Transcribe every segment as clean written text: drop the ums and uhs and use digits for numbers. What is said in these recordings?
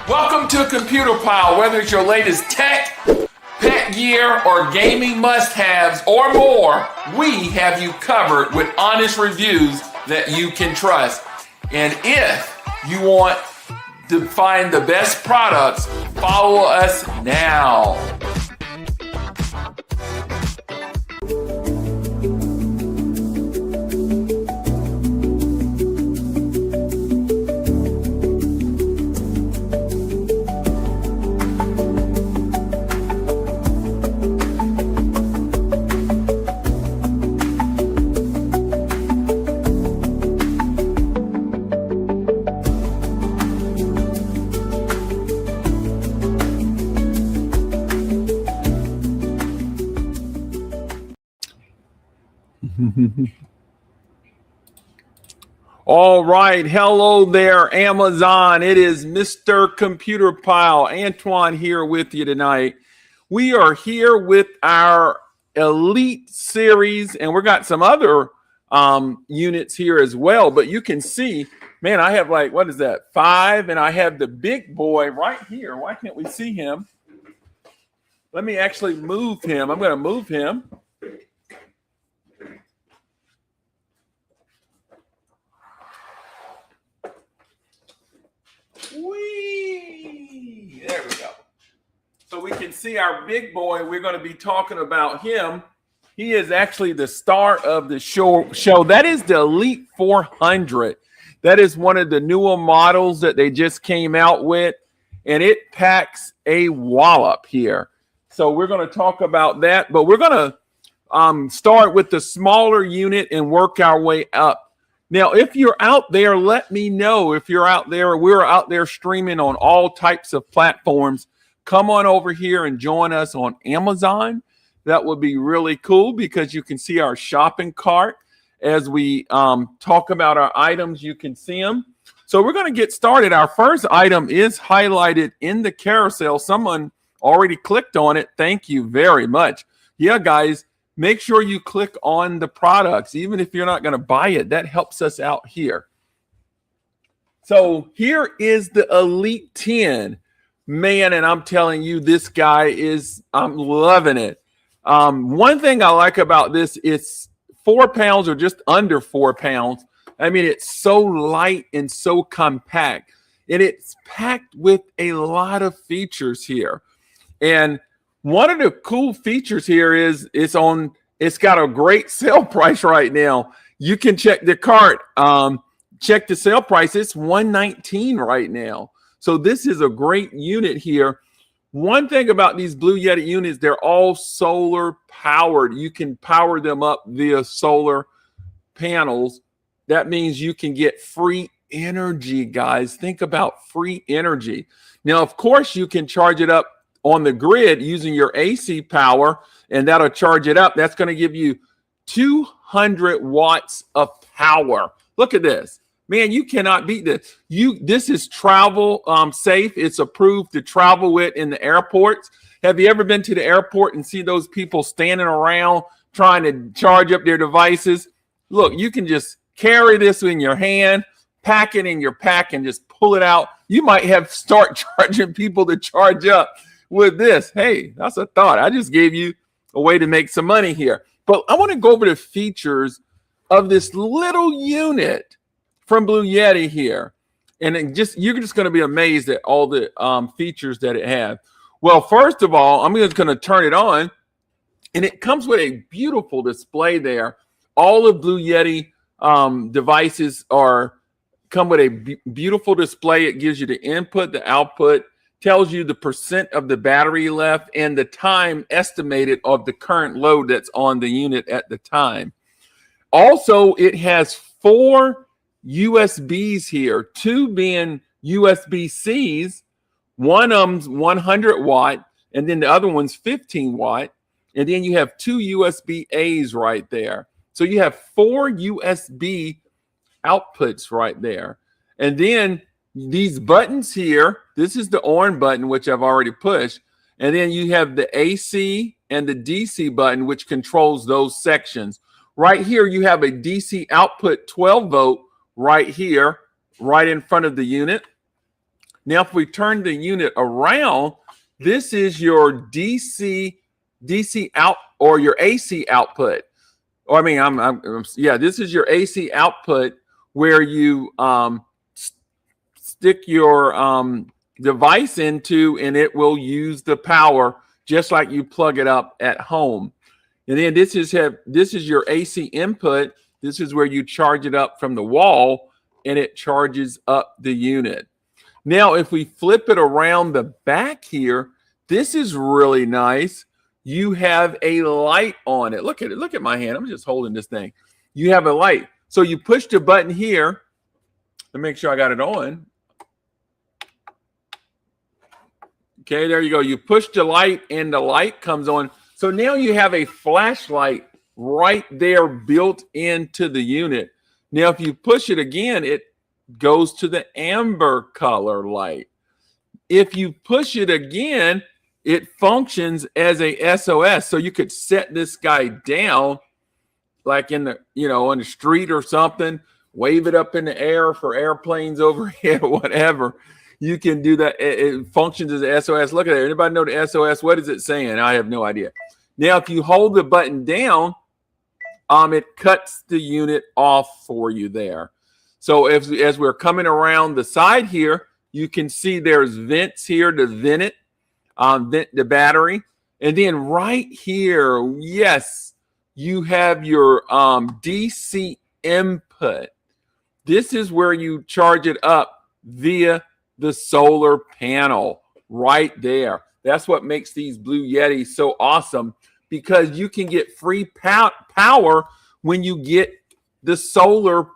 Welcome to Computer Pile. Whether it's your latest tech, pet gear, or gaming must-haves, or more, we have you covered with honest reviews that you can trust. And if you want to find the best products, follow us now. All right. Hello there, Amazon. It is Mr. Computer Pile. Antoine here with you tonight. We are here with our Elite series, and we got some other units here as well. But you can see, man, I have like, what is that, 5? And I have the big boy right here. Why can't we see him? Let me actually move him. I'm going to move him. Whee! There we go. So we can see our big boy. We're going to be talking about him. He is actually the star of the show. That is the Elite 400. That is one of the newer models that they just came out with, and it packs a wallop here. So we're going to talk about that, but we're going to start with the smaller unit and work our way up. Now, if you're out there, let me know if you're out there. We're out there streaming on all types of platforms. Come on over here and join us on Amazon. That would be really cool because you can see our shopping cart as we talk about our items. You can see them. So we're going to get started. Our first item is highlighted in the carousel. Someone already clicked on it. Thank you very much. Yeah, guys. Make sure you click on the products, even if you're not going to buy it. That helps us out here. So here is the Elite 10. Man, and I'm telling you, this guy I'm loving it. One thing I like about this, it's 4 pounds or just under 4 pounds. I mean, it's so light and so compact. And it's packed with a lot of features here. And one of the cool features here is it's got a great sale price right now. You can check the cart, check the sale price. It's $119 right now. So this is a great unit here. One thing about these Blue Yeti units, they're all solar powered. You can power them up via solar panels. That means you can get free energy, guys. Think about free energy. Now, of course, you can charge it up on the grid using your AC power, and that'll charge it up. That's going to give you 200 watts of power. Look at this. Man, you cannot beat this. This is travel safe. It's approved to travel with in the airports. Have you ever been to the airport and see those people standing around trying to charge up their devices? Look, you can just carry this in your hand, pack it in your pack, and just pull it out. You might have start charging people to charge up with this. Hey, that's a thought. I just gave you a way to make some money here. But I want to go over the features of this little unit from Blue Yeti here. And you're just going to be amazed at all the features that it has. Well, first of all, I'm just going to turn it on. And it comes with a beautiful display there. All of Blue Yeti devices come with a beautiful display. It gives you the input, the output, tells you the percent of the battery left, and the time estimated of the current load that's on the unit at the time. Also, it has 4 USBs here, 2 being USB-Cs. One of them's 100 watt, and then the other one's 15 watt. And then you have 2 USB-As right there. So you have 4 USB outputs right there. And then these buttons here, this is the on button, which I've already pushed. And then you have the AC and the DC button, which controls those sections. Right here, you have a DC output 12 volt right here, right in front of the unit. Now, if we turn the unit around, this is your DC out or your AC output. Or I mean, this is your AC output where you stick your device into, and it will use the power just like you plug it up at home. And then this is your AC input. This is where you charge it up from the wall, and it charges up the unit. Now, if we flip it around the back here, this is really nice. You have a light on it. Look at it. Look at my hand. I'm just holding this thing. You have a light. So you push the button here to make sure I got it on. Okay, there you go. You push the light and the light comes on. So now you have a flashlight right there built into the unit. Now, if you push it again, it goes to the amber color light. If you push it again, it functions as a SOS. So you could set this guy down like in the, on the street or something, wave it up in the air for airplanes overhead, whatever. You can do that. It functions as a SOS. Look at it. Anybody know the SOS? What is it saying? I have no idea. Now, if you hold the button down, it cuts the unit off for you there. So as we're coming around the side here, you can see there's vents here to vent it, vent the battery. And then right here, yes, you have your DC input. This is where you charge it up via the solar panel right there. That's what makes these Blue Yeti so awesome, because you can get free power when you get the solar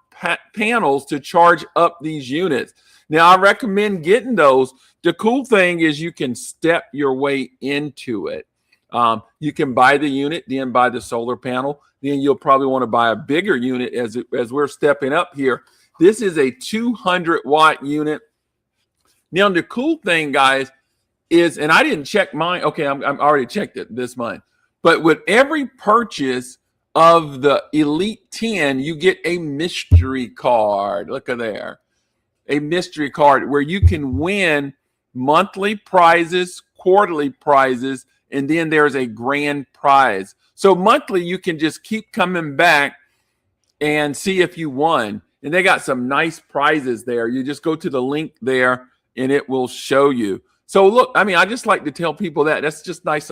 panels to charge up these units. Now, I recommend getting those. The cool thing is you can step your way into it. You can buy the unit, then buy the solar panel. Then you'll probably want to buy a bigger unit as we're stepping up here. This is a 200 watt unit. Now, the cool thing, guys, is, and I didn't check mine. Okay, I'm already checked it this month. But with every purchase of the Elite 10, you get a mystery card. Look at there. A mystery card where you can win monthly prizes, quarterly prizes, and then there's a grand prize. So monthly, you can just keep coming back and see if you won. And they got some nice prizes there. You just go to the link there, and it will show you. So look, I mean, I just like to tell people that that's just nice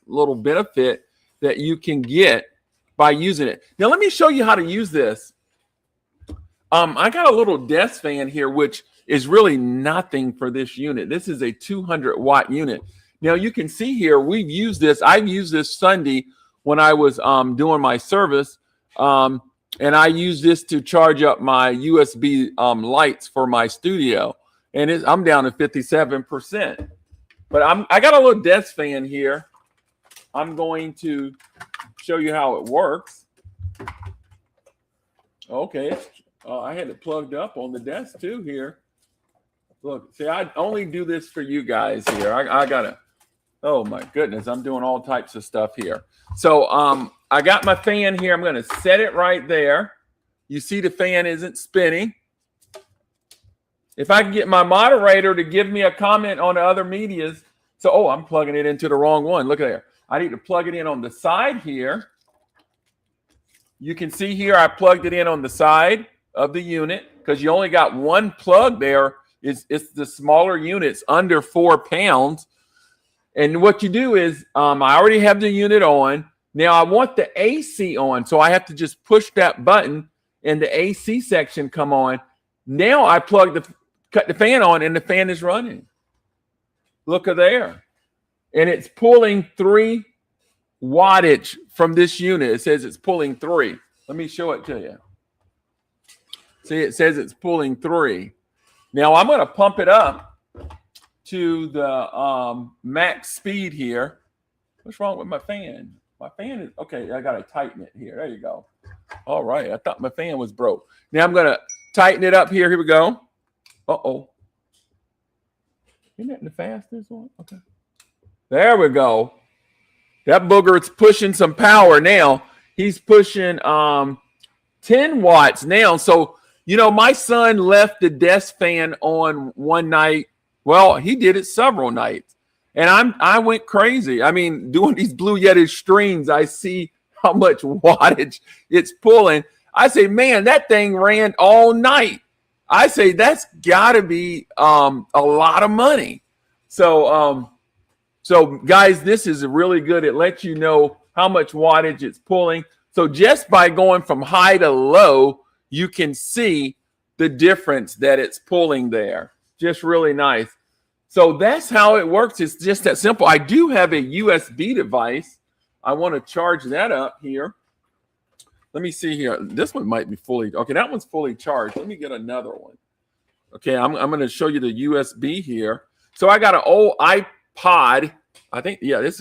little benefit that you can get by using it. Now, let me show you how to use this. I got a little desk fan here, which is really nothing for this unit. This is a 200 watt unit. Now, you can see here, we've used this. I've used this Sunday when I was doing my service. And I use this to charge up my USB lights for my studio. And I'm down to 57%. But I got a little desk fan here. I'm going to show you how it works. Okay. I had it plugged up on the desk too here. Look, see, I only do this for you guys here. I got to, oh my goodness, I'm doing all types of stuff here. So I got my fan here. I'm going to set it right there. You see the fan isn't spinning. If I can get my moderator to give me a comment on the other medias. So, oh, I'm plugging it into the wrong one. Look at there. I need to plug it in on the side here. You can see here I plugged it in on the side of the unit because you only got one plug there. It's the smaller units under 4 pounds. And what you do is I already have the unit on. Now I want the AC on, so I have to just push that button and the AC section come on. Now I cut the fan on, and the fan is running. Look at there. And it's pulling 3 wattage from this unit. It says it's pulling 3. Let me show it to you. See, it says it's pulling 3. Now I'm going to pump it up to the max speed here. What's wrong with my fan? My fan is, okay, I got to tighten it here. There you go. All right. I thought my fan was broke. Now I'm going to tighten it up here. Here we go. Uh-oh. Isn't that the fastest one? Okay. There we go. That booger's pushing some power now. He's pushing 10 watts now. So, you know, my son left the desk fan on one night. Well, he did it several nights. And I went crazy. I mean, doing these Blue Yeti streams, I see how much wattage it's pulling. I say, man, that thing ran all night. I say that's got to be a lot of money. So, so guys, this is really good. It lets you know how much wattage it's pulling. So just by going from high to low, you can see the difference that it's pulling there. Just really nice. So that's how it works. It's just that simple. I do have a USB device. I want to charge that up here. Let me see here. This one might be fully. Okay, that one's fully charged. Let me get another one. Okay, I'm going to show you the USB here. So I got an old iPod. I think, yeah, this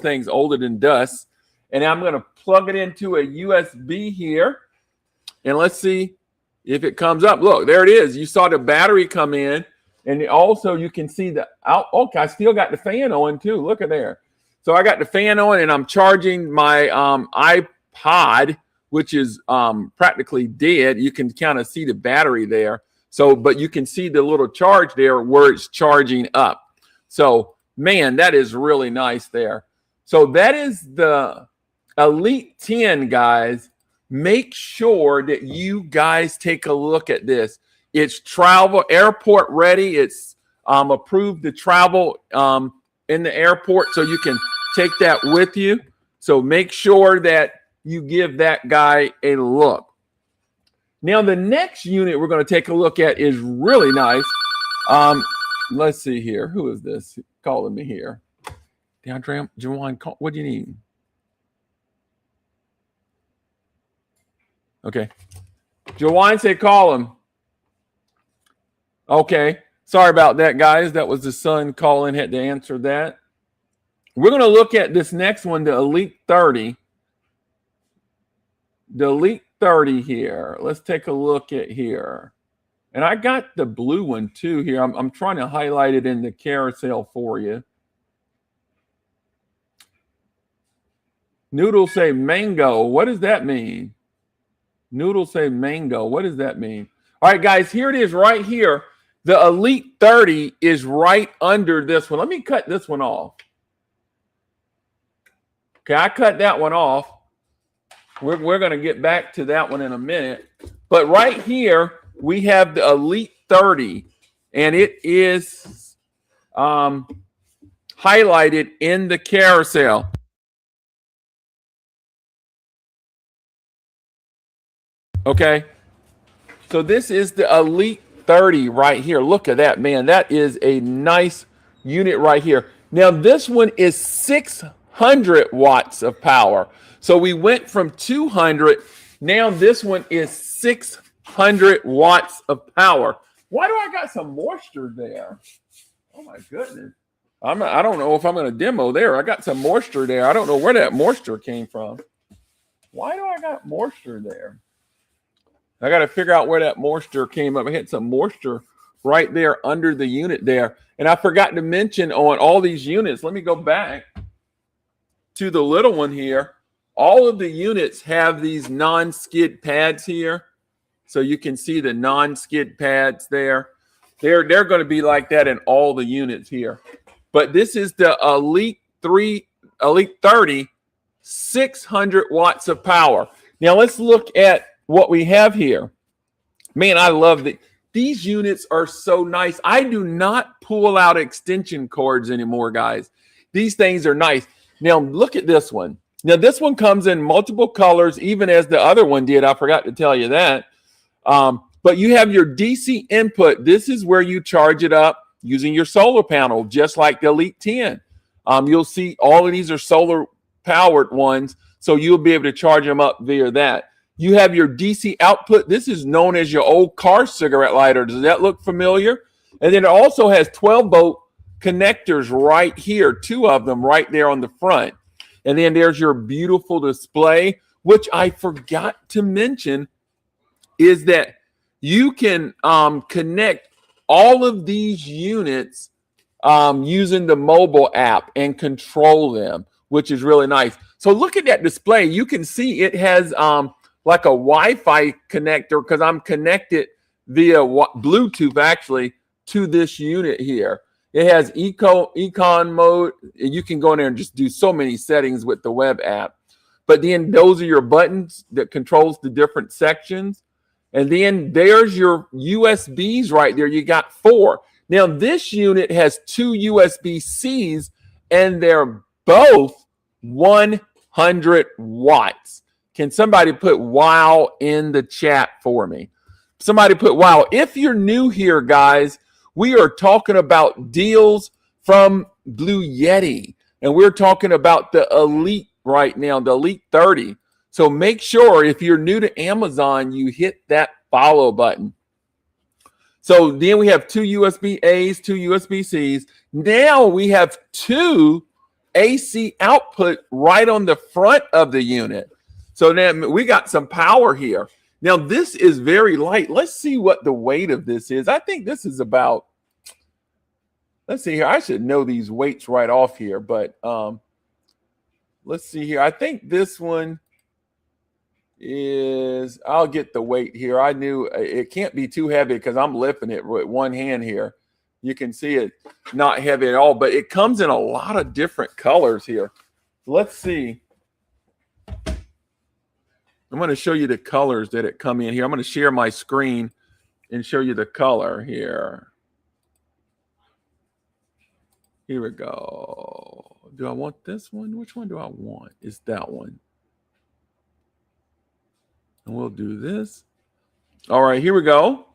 thing's older than dust. And I'm going to plug it into a USB here. And let's see if it comes up. Look, there it is. You saw the battery come in. And also you can see the out. Okay, I still got the fan on too. Look at there. So I got the fan on and I'm charging my iPod, which is practically dead. You can kind of see the battery there. So, but you can see the little charge there where it's charging up. So, man, that is really nice there. So that is the Elite 10, guys. Make sure that you guys take a look at this. It's travel airport ready. It's approved to travel in the airport, so you can take that with you. So make sure that you give that guy a look. Now, the next unit we're going to take a look at is really nice. Let's see here. Who is this calling me here? DeAndre, Jawan, what do you need? Okay. Jawan said call him. Okay. Sorry about that, guys. That was the son calling. Had to answer that. We're going to look at this next one, the Elite 30. The Elite 30 here. Let's take a look at here. And I got the blue one too here. I'm trying to highlight it in the carousel for you. Noodles say mango. What does that mean? Noodles say mango. What does that mean? All right, guys, here it is right here. The Elite 30 is right under this one. Let me cut this one off. Okay, I cut that one off. We're going to get back to that one in a minute. But right here, we have the Elite 30, and it is highlighted in the carousel. Okay, so this is the Elite 30 right here. Look at that, man. That is a nice unit right here. Now, this one is 600 watts of power. So we went from 200. Now this one is 600 watts of power. Why do I got some moisture there? Oh, my goodness. I don't know if I'm going to demo there. I got some moisture there. I don't know where that moisture came from. Why do I got moisture there? I got to figure out where that moisture came up. I had some moisture right there under the unit there. And I forgot to mention on all these units, let me go back to the little one here. All of the units have these non-skid pads here. So you can see the non-skid pads there. They're going to be like that in all the units here. But this is the Elite 30, 600 watts of power. Now let's look at what we have here. Man, I love these units are so nice. I do not pull out extension cords anymore, guys. These things are nice. Now look at this one. Now, this one comes in multiple colors, even as the other one did. I forgot to tell you that. But you have your DC input. This is where you charge it up using your solar panel, just like the Elite 10. You'll see all of these are solar powered ones, so you'll be able to charge them up via that. You have your DC output. This is known as your old car cigarette lighter. Does that look familiar? And then it also has 12-volt connectors right here, 2 of them right there on the front. And then there's your beautiful display, which I forgot to mention is that you can connect all of these units using the mobile app and control them, which is really nice. So look at that display. You can see it has like a Wi-Fi connector because I'm connected via Bluetooth actually to this unit here. It has econ mode. You can go in there and just do so many settings with the web app. But then those are your buttons that controls the different sections. And then there's your USBs right there. You got 4. Now this unit has 2 USB-Cs and they're both 100 watts. Can somebody put wow in the chat for me? Somebody put wow. If you're new here, guys, we are talking about deals from Blue Yeti. And we're talking about the Elite right now, the Elite 30. So make sure if you're new to Amazon, you hit that follow button. So then we have 2 USB-As, 2 USB-Cs. Now we have 2 AC output right on the front of the unit. So then we got some power here. Now this is very light. Let's see what the weight of this is. I think this is about, let's see here. I should know these weights right off here, but let's see here. I think this one is, I'll get the weight here. I knew it can't be too heavy because I'm lifting it with one hand here. You can see it not heavy at all, but it comes in a lot of different colors here. Let's see. I'm going to show you the colors that it come in here. I'm going to share my screen and show you the color here. Here we go. Do I want this one? Which one do I want? It's that one. And we'll do this. All right, here we go.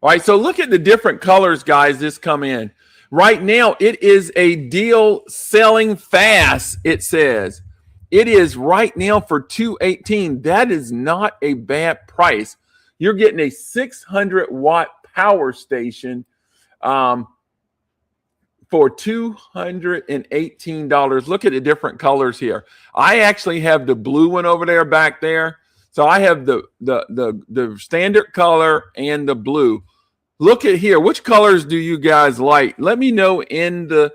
All right, so look at the different colors, guys, this come in. Right now, it is a deal selling fast, it says. It is right now for $218. That is not a bad price. You're getting a 600-watt power station for $218. Look at the different colors here. I actually have the blue one over there back there. So I have the standard color and the blue. Look at here. Which colors do you guys like? Let me know in the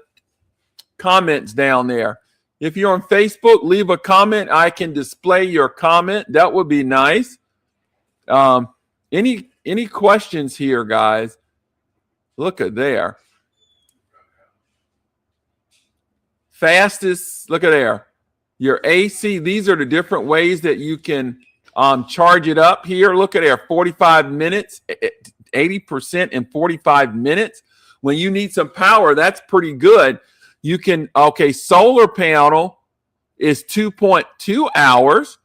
comments down there. If you're on Facebook, leave a comment. I can display your comment. That would be nice. Any questions here, guys? Look at there. Fastest, look at there. Your AC, these are the different ways that you can charge it up here. Look at there, 45 minutes, 80% in 45 minutes. When you need some power, that's pretty good. You can, okay, solar panel is 2.2 hours.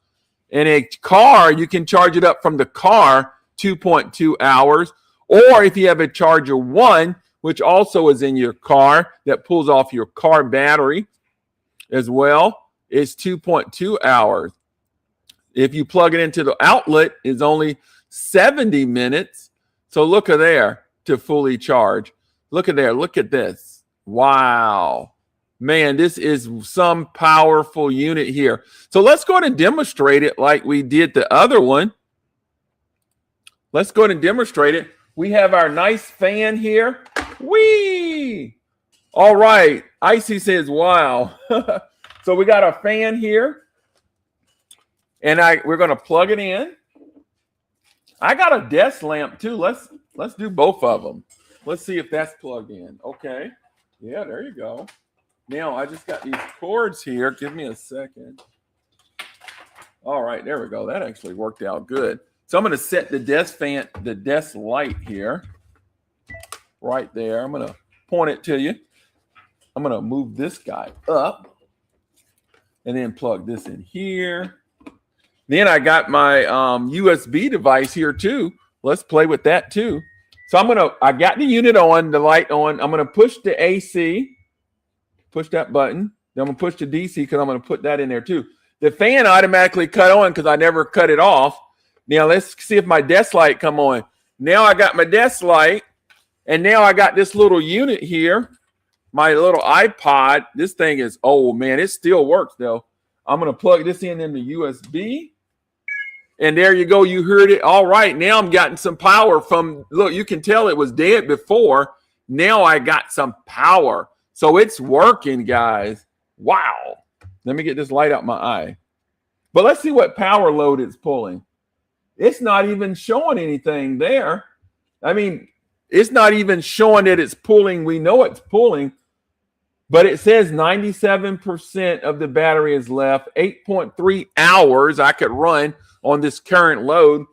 In a car, you can charge it up from the car 2.2 hours. Or if you have a Charger 1, which also is in your car, that pulls off your car battery as well, it's 2.2 hours. If you plug it into the outlet, it's only 70 minutes. So look at there to fully charge. Look at there. Look at this. Wow. Man, this is some powerful unit here. So let's go ahead and demonstrate it like we did the other one. Let's go ahead and demonstrate it. We have our nice fan here. Whee! All right. Icy says, wow. So we got a fan here. And we're going to plug it in. I got a desk lamp too. Let's do both of them. Let's see if that's plugged in. Okay. Yeah, there you go. Now I just got these cords here. Give me a second. All right, there we go. That actually worked out good. So I'm going to set the desk fan, the desk light here, right there. I'm going to point it to you. I'm going to move this guy up. and then plug this in here. Then I got my USB device here too. Let's play with that too. So I got the unit on, the light on. I'm gonna push the AC, push that button. Then I'm gonna push the DC because I'm gonna put that in there too. The fan automatically cut on because I never cut it off. Now let's see if my desk light come on. Now I got my desk light, and now I got this little unit here, my little iPod. This thing is old, man. It still works though. I'm gonna plug this in the USB. And there you go. You heard it. All right. Now I'm getting some power from, look, you can tell it was dead before. Now I got some power. So it's working, guys. Wow. Let me get this light out my eye. But let's see what power load it's pulling. It's not even showing anything there. I mean, it's not even showing that it's pulling. We know it's pulling. But it says 97% of the battery is left. 8.3 hours I could run on this current load,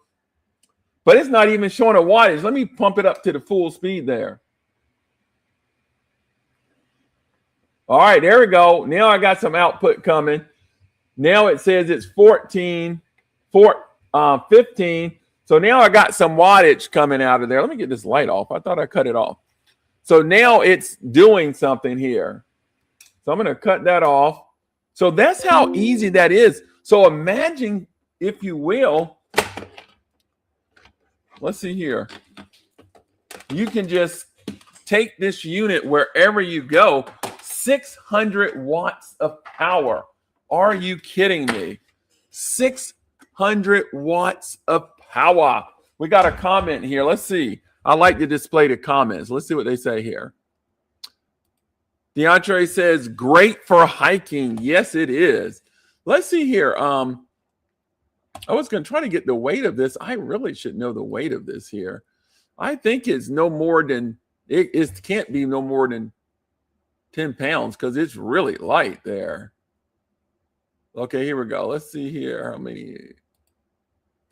but it's not even showing a wattage. Let me pump it up to the full speed there. All right, there we go. Now I got some output coming. Now it says it's 15. So now I got some wattage coming out of there. Let me get this light off. I thought I cut it off. So now it's doing something here. So I'm going to cut that off. So that's how easy that is. So imagine, if you will, let's see here. You can just take this unit wherever you go. 600 watts of power. Are you kidding me? 600 watts of power. We got a comment here. Let's see. I like to display the comments. Let's see what they say here. DeAndre says, great for hiking. Yes, it is. Let's see here. I was going to try to get the weight of this. I really should know the weight of this here. I think it's no more than, it can't be no more than 10 pounds because it's really light there. Okay, here we go. Let's see here how many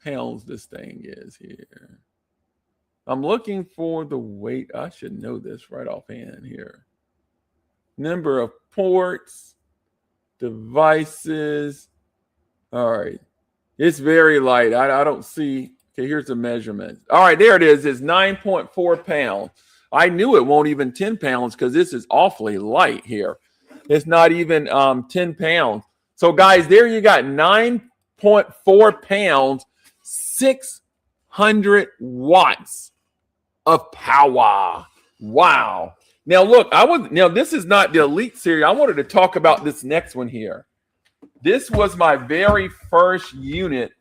pounds this thing is here. I'm looking for the weight. I should know this right offhand here. Number of ports, devices. All right. It's very light. I don't see. Okay, here's the measurement. All right, there it is. It's 9.4 pounds. I knew it won't even 10 pounds because this is awfully light here. It's not even 10 pounds. So, guys, there you got 9.4 pounds, 600 watts of power. Wow. Now, look, this is not the Elite series. I wanted to talk about this next one here. This was my very first unit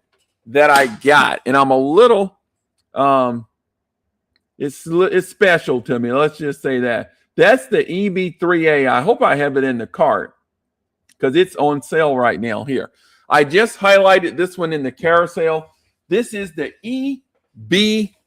that I got, and I'm a little, it's special to me. Let's just say that. That's the EB3A. I hope I have it in the cart because it's on sale right now here. I just highlighted this one in the carousel. This is the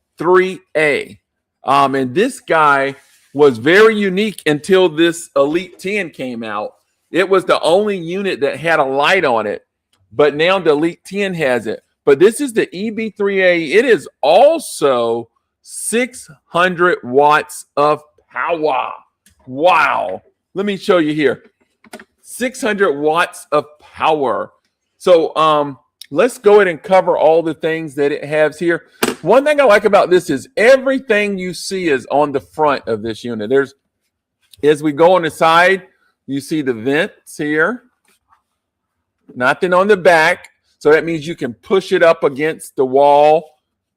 EB3A. And this guy was very unique until this Elite 10 came out. It was the only unit that had a light on it, but now the Elite 10 has it. But this is the EB3A. It is also 600 watts of power. Wow. Let me show you here. 600 watts of power. So let's go ahead and cover all the things that it has here. One thing I like about this is everything you see is on the front of this unit. As we go on the side, you see the vents here. Nothing on the back. So that means you can push it up against the wall.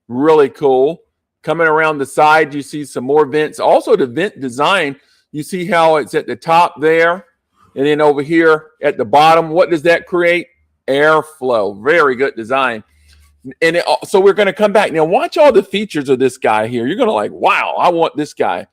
Really cool. Coming around the side, you see some more vents. Also, the vent design, you see how it's at the top there. And then over here at the bottom, what does that create? Airflow. Very good design. And so we're going to come back. Now, watch all the features of this guy here. You're going to like, wow, I want this guy.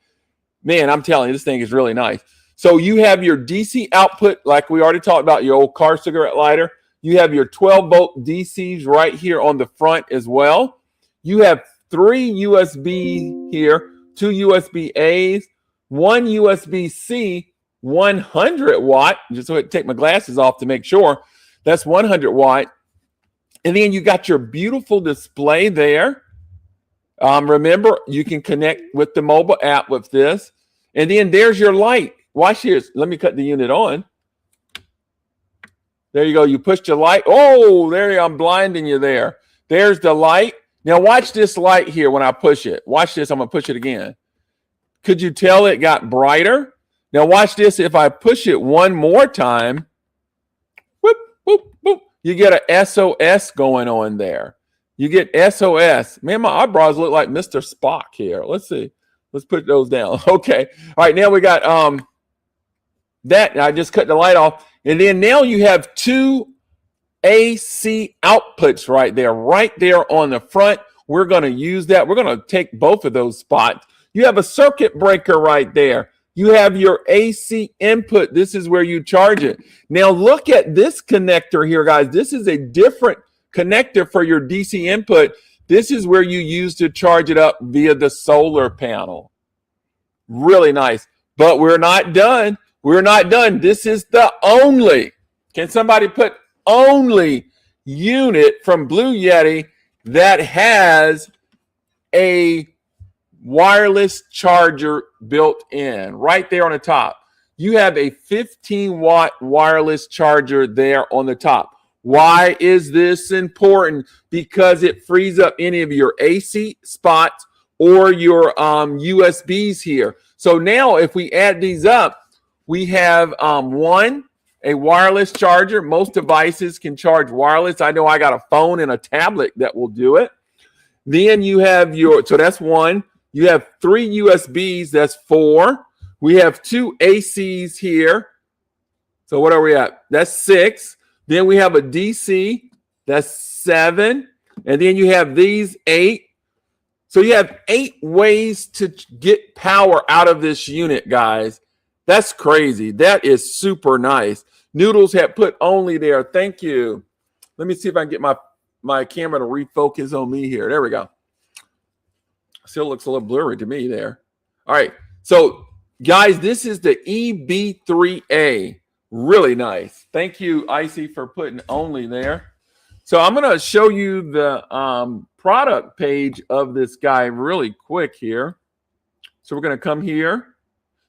Man, I'm telling you, this thing is really nice. So you have your DC output, like we already talked about, your old car cigarette lighter. You have your 12-volt DCs right here on the front as well. You have 3 USB here, 2 USB A's, 1 USB-C, 100 watt. Just so I take my glasses off to make sure. That's 100 watt. And then you got your beautiful display there. Remember, you can connect with the mobile app with this. And then there's your light. Watch here. Let me cut the unit on. There you go. You push the light. Oh, there you go. I'm blinding you there. There's the light. Now watch this light here when I push it. Watch this. I'm going to push it again. Could you tell it got brighter? Now watch this. If I push it one more time, whoop, whoop, whoop, you get a SOS going on there. You get SOS. Man, my eyebrows look like Mr. Spock here. Let's see. Let's put those down. Okay. All right. Now we got that. I just cut the light off. And then now you have two AC outputs right there on the front. We're going to use that. We're going to take both of those spots. You have a circuit breaker right there. You have your AC input. This is where you charge it. Now look at this connector here, guys. This is a different connector for your DC input. This is where you use to charge it up via the solar panel. Really nice. But we're not done. We're not done. This is the only, can somebody put only unit from Blue Yeti that has a wireless charger built in right there on the top. You have a 15-watt wireless charger there on the top. Why is this important? Because it frees up any of your AC spots or your USBs here. So now if we add these up, we have one, a wireless charger. Most devices can charge wireless. I know I got a phone and a tablet that will do it. Then you have your, so that's one. You have 3 USBs, that's 4. We have 2 ACs here. So what are we at? That's 6. Then we have a DC, that's 7. And then you have these 8. So you have 8 ways to get power out of this unit, guys. That's crazy. That is super nice. Noodles have put only there. Thank you. Let me see if I can get my camera to refocus on me here. There we go. Still looks a little blurry to me there. All right. So, guys, this is the EB3A. Really nice. Thank you, Icy, for putting only there. So I'm going to show you the product page of this guy really quick here. So we're going to come here.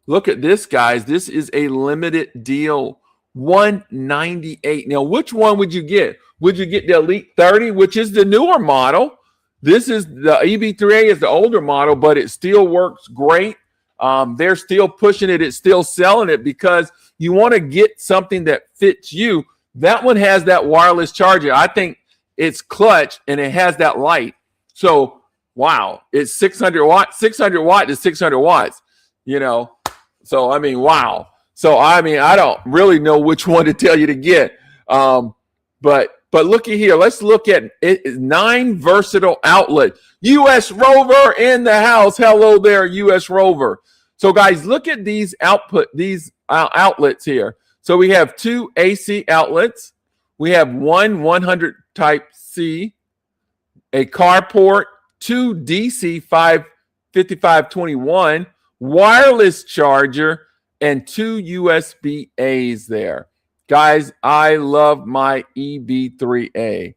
Look at this, guys. This is a limited deal, $198. Now, which one would you get? Would you get the Elite 30, which is the newer model? This is the EB3A is the older model, but it still works great. They're still pushing it. It's still selling it because you want to get something that fits you. That one has that wireless charger. I think it's clutch and it has that light. So, wow, it's 600 watts. 600 watt is 600 watts, you know. So, I mean, wow. So, I mean, I don't really know which one to tell you to get. But looky here. Let's look at it. 9 versatile outlet. US Rover in the house. Hello there, US Rover. So, guys, look at these outlets here. So we have 2 AC outlets. We have one 100 type C, a carport, 2 DC 5521, wireless charger, and 2 USB A's there. Guys, I love my EB3A.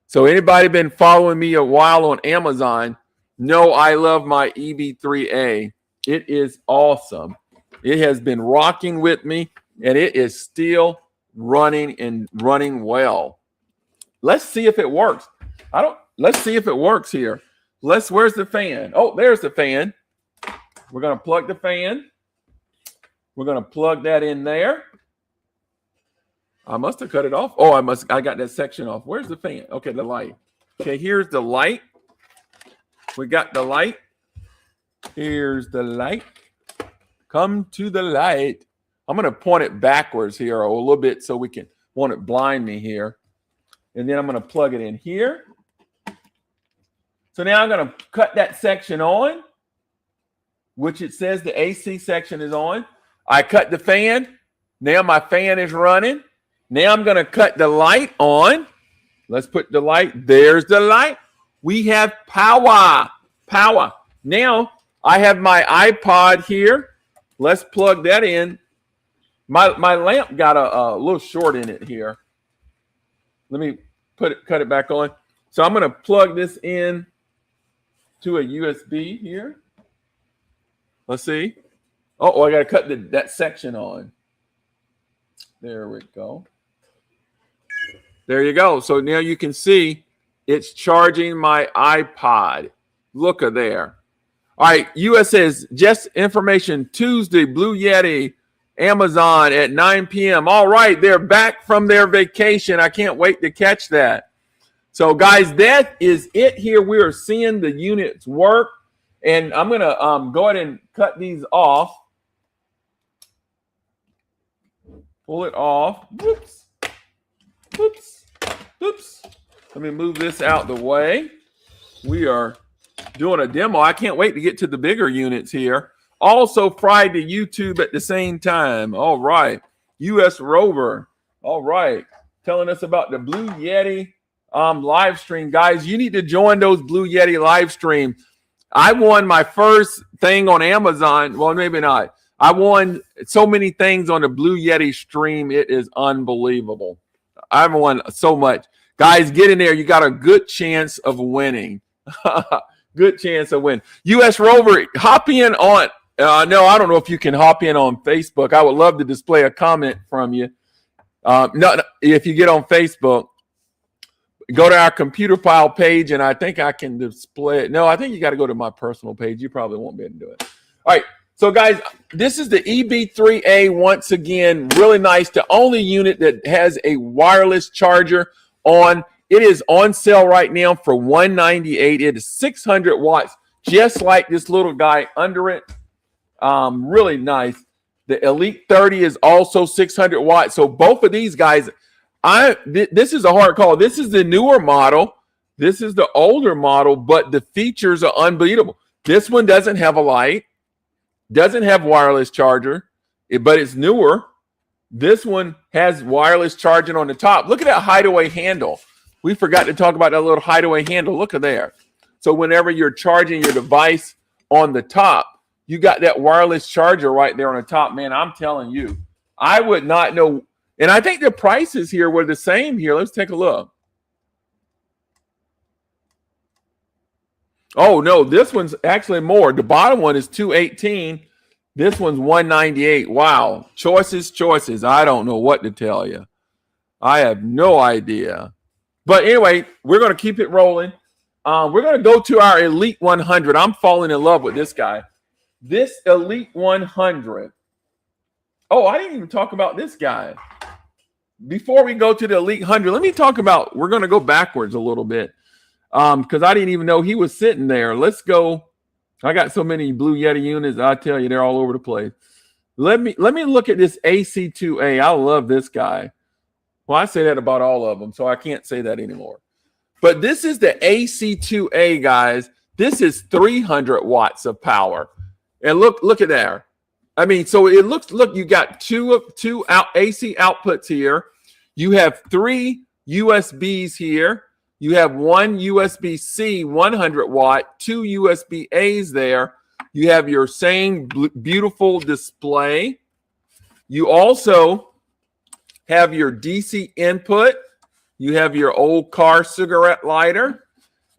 So anybody been following me a while on Amazon, know I love my EB3A. It is awesome. It has been rocking with me, and it is still running and running well. Let's see if it works. Let's see if it works here. Where's the fan? Oh, there's the fan. We're going to plug the fan. We're going to plug that in there. I must have cut it off. Oh, I got that section off. Where's the fan? Okay, the light. Okay, here's the light. We got the light. Here's the light. Come to the light. I'm going to point it backwards here a little bit so we can want it blind me here. And then I'm going to plug it in here. So now I'm going to cut that section on, which it says the AC section is on. I cut the fan. Now my fan is running. Now I'm going to cut the light on. Let's put the light. There's the light. We have power. Power. Now I have my iPod here. Let's plug that in. My lamp got a little short in it here. Let me cut it back on. So I'm going to plug this in to a USB here. Let's see. Oh, I got to cut that section on. There we go. There you go. So now you can see it's charging my iPod. Look at there. All right, US says just information Tuesday, Blue Yeti, Amazon at 9 p.m. All right, they're back from their vacation. I can't wait to catch that. So, guys, that is it here. We are seeing the units work. And I'm going to go ahead and cut these off. Pull it off. Whoops. Whoops. Whoops. Let me move this out the way. We are doing a demo. I can't wait to get to the bigger units here. Also fried to YouTube at the same time. All right. US Rover. All right. Telling us about the Blue Yeti live stream. Guys, you need to join those Blue Yeti live stream. I won my first thing on Amazon. Well, maybe not. I won so many things on the Blue Yeti stream. It is unbelievable. I've won so much. Guys, get in there. You got a good chance of winning. Good chance of winning. US Rover, hop in on. No, I don't know if you can hop in on Facebook. I would love to display a comment from you. No, if you get on Facebook, go to our Computer Pile page, and I think I can display it. No, I think you got to go to my personal page. You probably won't be able to do it. All right. So, guys, this is the EB3A once again. Really nice. The only unit that has a wireless charger on. It is on sale right now for $198. It is 600 watts, just like this little guy under it. Really nice. The Elite 30 is also 600 watts. So both of these guys, this is a hard call. This is the newer model. This is the older model, but the features are unbeatable. This one doesn't have a light, doesn't have wireless charger, but it's newer. This one has wireless charging on the top. Look at that hideaway handle. We forgot to talk about that little hideaway handle. Look at there. So whenever you're charging your device on the top, you got that wireless charger right there on the top. Man, I'm telling you, I would not know. And I think the prices here were the same here. Let's take a look. Oh, no, this one's actually more. The bottom one is $218. This one's $198. Wow. Choices. I don't know what to tell you. I have no idea. But anyway, we're going to keep it rolling. We're going to go to our Elite 100. I'm falling in love with this guy. This Elite 100. Oh, I didn't even talk about this guy. Before we go to the Elite 100, let me talk about, we're going to go backwards a little bit because I didn't even know he was sitting there. Let's go. I got so many Blue Yeti units. I tell you, they're all over the place. Let me look at this AC2A. I love this guy. Well, I say that about all of them, so I can't say that anymore. But this is the AC2A, guys. This is 300 watts of power. And look at there. I mean, so it looks, look, you got two AC outputs here. You have 3 USBs here. You have 1 USB-C 100 watt, 2 USB-As there. You have your same beautiful display. You also have your DC input. You have your old car cigarette lighter.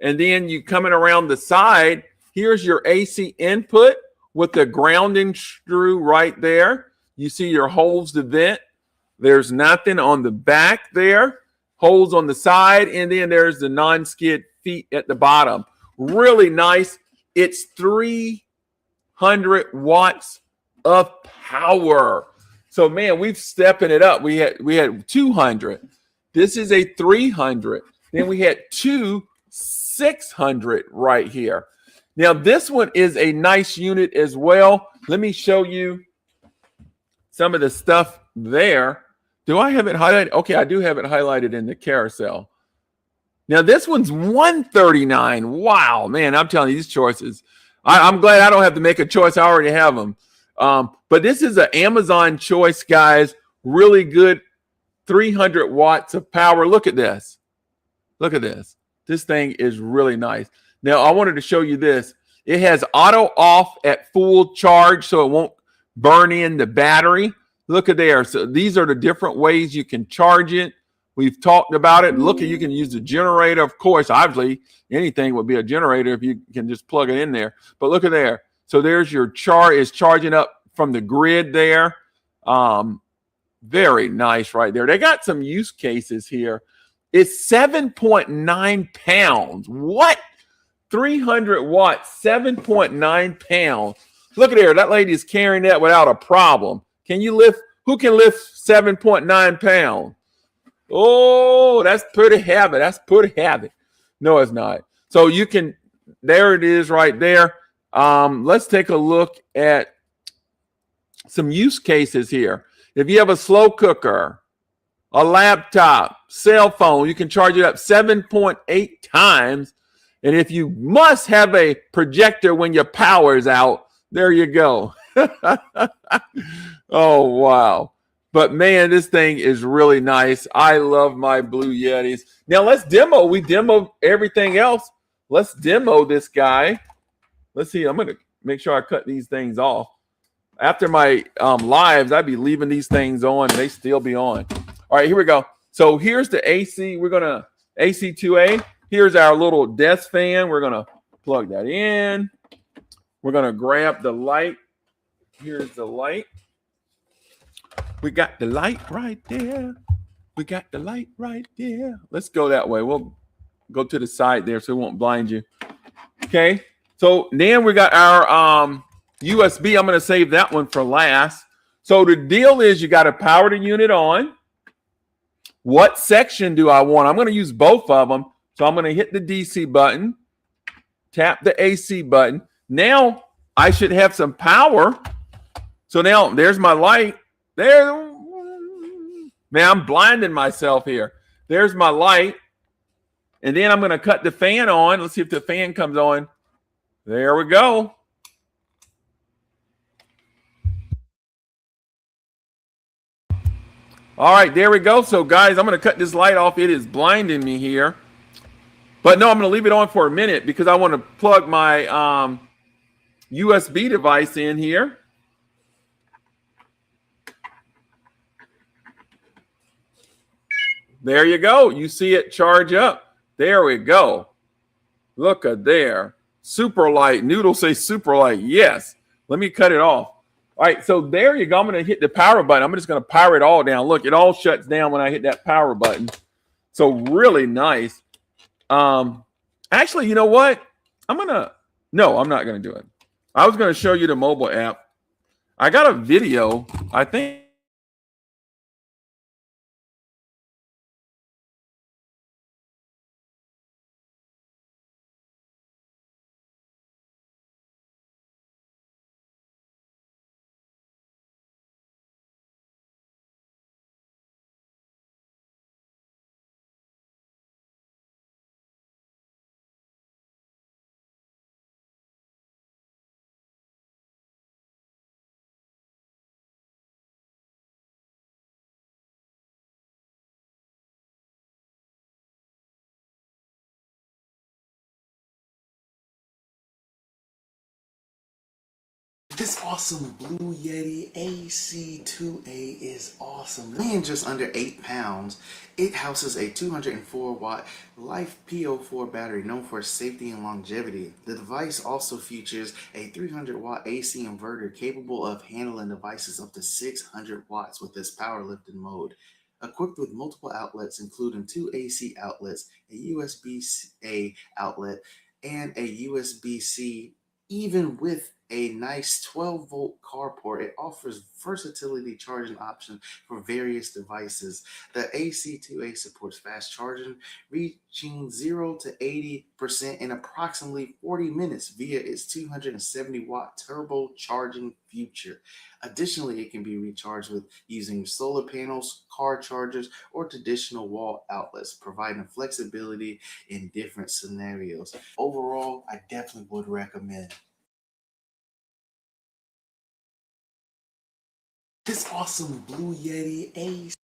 And then you coming around the side, here's your AC input with the grounding screw right there. You see your holes to vent. There's nothing on the back there. Holes on the side. And then there's the non-skid feet at the bottom. Really nice. It's 300 watts of power. So, man, we've stepping it up. We had 200. This is a 300. Then we had 2 600 right here. Now, this one is a nice unit as well. Let me show you some of the stuff there. Do I have it highlighted? Okay, I do have it highlighted in the carousel. Now, this one's $139. Wow, man, I'm telling you, these choices. I'm glad I don't have to make a choice. I already have them. But this is an Amazon choice, guys. Really good 300 watts of power. Look at this. Look at this. This thing is really nice. Now, I wanted to show you this. It has auto off at full charge, so it won't burn in the battery. Look at there. So these are the different ways you can charge it. We've talked about it. Look, you can use the generator. Of course, obviously, anything would be a generator if you can just plug it in there. But look at there. So there's your is charging up from the grid there. Very nice right there. They got some use cases here. It's 7.9 pounds. What? 300 watts, 7.9 pounds. Look at there. That lady is carrying that without a problem. Can you lift? Who can lift 7.9 pounds? Oh, that's pretty heavy. That's pretty heavy. No, it's not. So you can, there it is right there. Let's take a look at some use cases here. If you have a slow cooker, a laptop, cell phone, you can charge it up 7.8 times. And if you must have a projector when your power is out, there you go. Oh, wow. But man, this thing is really nice. I love my Blue Yetis. Now let's demo. We demo everything else. Let's demo this guy. Let's see. I'm going to make sure I cut these things off. After my lives, I'd be leaving these things on. They still be on. All right, here we go. So here's the AC. We're going to AC2A. Here's our little desk fan. We're going to plug that in. We're going to grab the light. Here's the light. We got the light right there. We got the light right there. Let's go that way. We'll go to the side there so it won't blind you. Okay. So then we got our USB. I'm going to save that one for last. So the deal is you got to power the unit on. What section do I want? I'm going to use both of them. So I'm going to hit the DC button, tap the AC button. Now I should have some power. So now there's my light. There. Man, I'm blinding myself here. There's my light. And then I'm going to cut the fan on. Let's see if the fan comes on. There we go. All right, there we go. So, guys, I'm going to cut this light off. It is blinding me here. But no, I'm going to leave it on for a minute because I want to plug my USB device in here. There you go. You see it charge up. There we go. Look at there. Super light. Noodle say super light. Yes. Let me cut it off. All right. So there you go. I'm going to hit the power button. I'm just going to power it all down. Look, it all shuts down when I hit that power button. So really nice. Actually, you know what? No, I'm not going to do it. I was going to show you the mobile app. I got a video. I think This awesome Blue Yeti AC2A is awesome. Weighing just under 8 pounds, it houses a 204 watt Life PO4 battery known for its safety and longevity. The device also features a 300 watt AC inverter capable of handling devices up to 600 watts with this power lifting mode. Equipped with multiple outlets including 2 AC outlets, a USB-A outlet, and a USB-C, even with a nice 12-volt car port, it offers versatility charging options for various devices. The AC2A supports fast charging, reaching 0 to 80% in approximately 40 minutes via its 270-watt turbo charging feature. Additionally, it can be recharged with using solar panels, car chargers, or traditional wall outlets, providing flexibility in different scenarios. Overall, I definitely would recommend. This awesome Blue Yeti AC.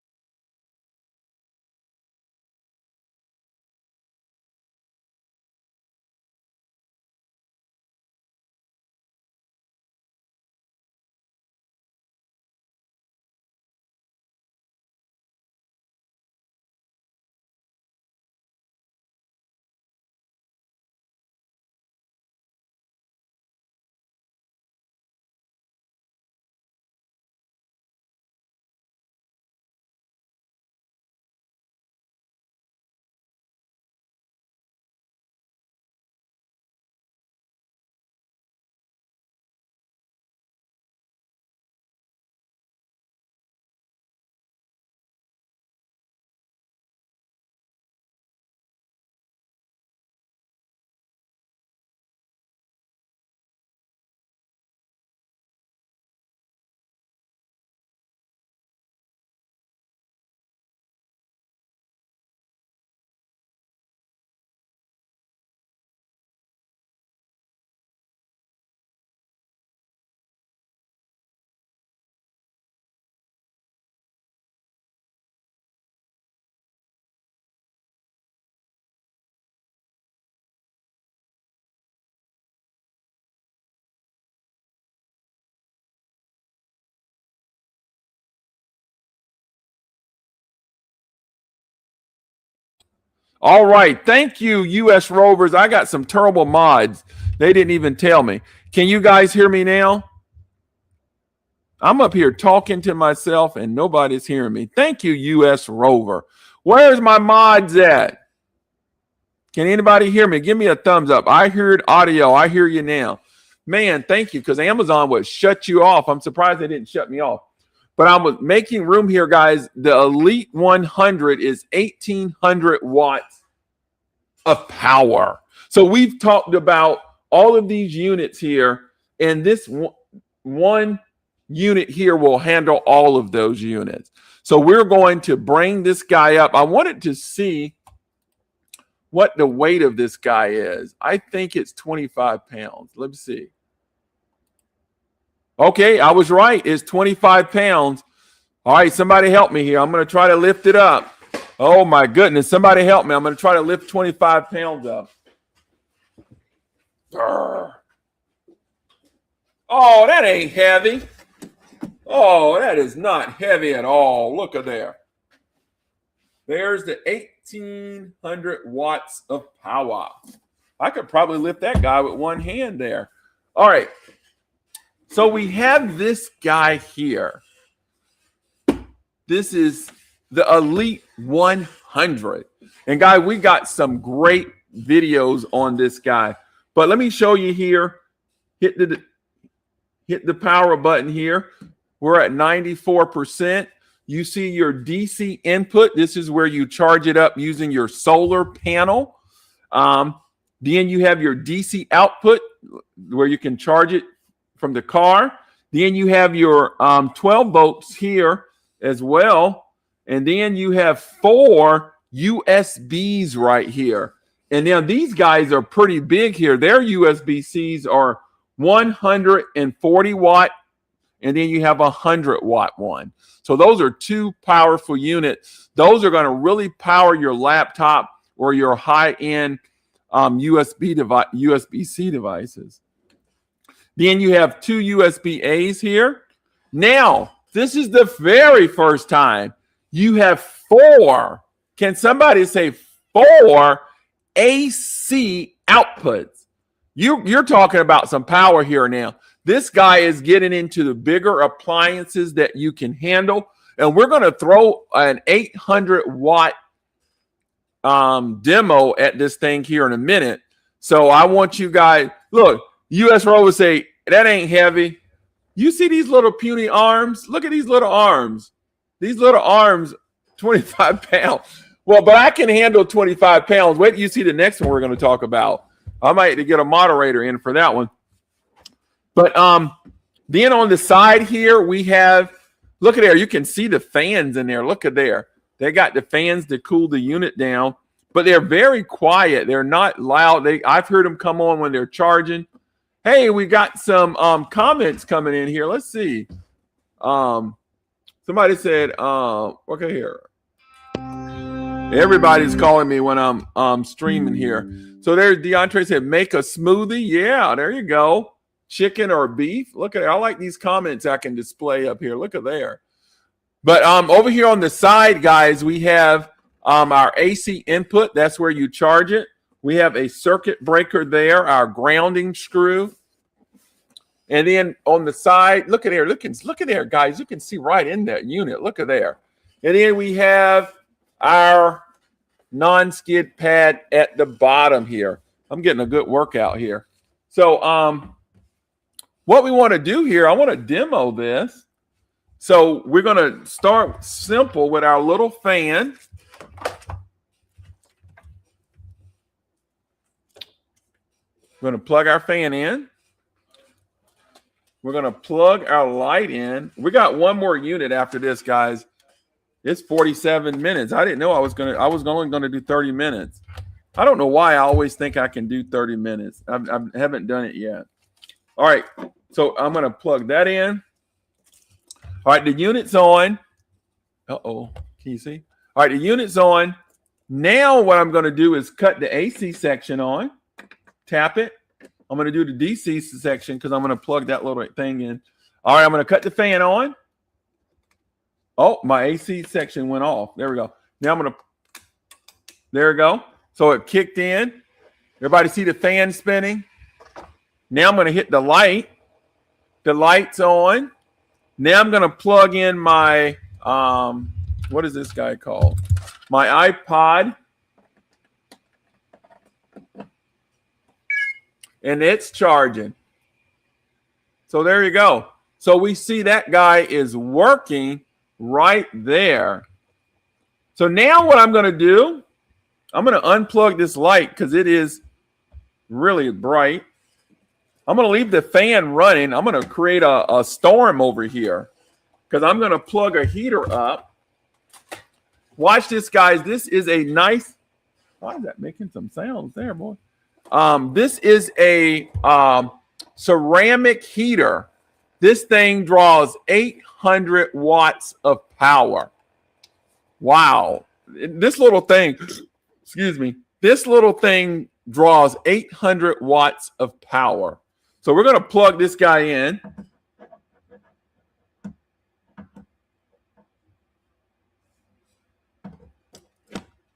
All right. Thank you, US Rovers. I got some terrible mods. They didn't even tell me. Can you guys hear me now? I'm up here talking to myself and nobody's hearing me. Thank you, US Rover. Where's my mods at? Can anybody hear me? Give me a thumbs up. I heard audio. I hear you now. Man, thank you, because Amazon would shut you off. I'm surprised they didn't shut me off. But I was making room here, guys. The Elite 100 is 1,800 watts of power. So we've talked about all of these units here, and this one unit here will handle all of those units. So we're going to bring this guy up. I wanted to see what the weight of this guy is. I think it's 25 pounds. Let's see. Okay, I was right. It's 25 pounds. All right, somebody help me here. I'm going to try to lift it up. Oh, my goodness. Somebody help me. I'm going to try to lift 25 pounds up. Grr. Oh, that ain't heavy. Oh, that is not heavy at all. Look at there. There's the 1,800 watts of power. I could probably lift that guy with one hand there. All right. So we have this guy here. This is the Elite 100. And guys, we got some great videos on this guy. But let me show you here. Hit the power button here. We're at 94%. You see your DC input. This is where you charge it up using your solar panel. Then you have your DC output where you can charge it from the car. Then you have your 12 volts here as well. And then you have 4 USBs right here. And now these guys are pretty big here. Their USB-Cs are 140 watt. And then you have a 100 watt one. So those are 2 powerful units. Those are going to really power your laptop or your high-end USB-C devices. Then you have 2 USB-As here. Now, this is the very first time you have 4. Can somebody say 4 AC outputs? You're talking about some power here now. This guy is getting into the bigger appliances that you can handle. And we're going to throw an 800 watt demo at this thing here in a minute. So I want you guys, look, US Rover say, that ain't heavy. You see these little puny arms? Look at these little arms. These little arms, 25 pounds. Well, but I can handle 25 pounds. Wait till you see the next one we're going to talk about. I might have to get a moderator in for that one. But then on the side here, we have, look at there. You can see the fans in there. Look at there. They got the fans to cool the unit down, but they're very quiet. They're not loud. I've heard them come on when they're charging. Hey, we got some comments coming in here. Let's see. Somebody said, okay here. Everybody's calling me when I'm streaming here. So there's DeAndre said, make a smoothie. Yeah, there you go. Chicken or beef. Look at it. I like these comments I can display up here. Look at there. But over here on the side, guys, we have our AC input. That's where you charge it. We have a circuit breaker there, our grounding screw. And then on the side, look at there. Look at there, guys. You can see right in that unit. Look at there. And then we have our non-skid pad at the bottom here. I'm getting a good workout here. So what we want to do here, I want to demo this. So we're going to start simple with our little fan. We're going to plug our fan in. We're going to plug our light in. We got one more unit after this, guys. It's 47 minutes. I didn't know I was only going to do 30 minutes. I don't know why I always think I can do 30 minutes. I haven't done it yet. All right. So I'm going to plug that in. All right. The unit's on. Uh-oh. Can you see? All right. The unit's on. Now what I'm going to do is cut the AC section on. Tap it. I'm going to do the DC section because I'm going to plug that little thing in. All right. I'm going to cut the fan on. Oh, my AC section went off. There we go. Now I'm going to There we go. So it kicked in. Everybody see the fan spinning? Now I'm going to hit the light. The light's on. Now I'm going to plug in my, what is this guy called? My iPod. And it's charging. So there you go. So we see that guy is working right there. So now what I'm going to do, I'm going to unplug this light because it is really bright. I'm going to leave the fan running. I'm going to create a storm over here because I'm going to plug a heater up. Watch this, guys. This is a nice, why is that making some sounds there, boy? This is a ceramic heater. This thing draws 800 watts of power. Wow. This little thing, excuse me, this little thing draws 800 watts of power. So we're going to plug this guy in.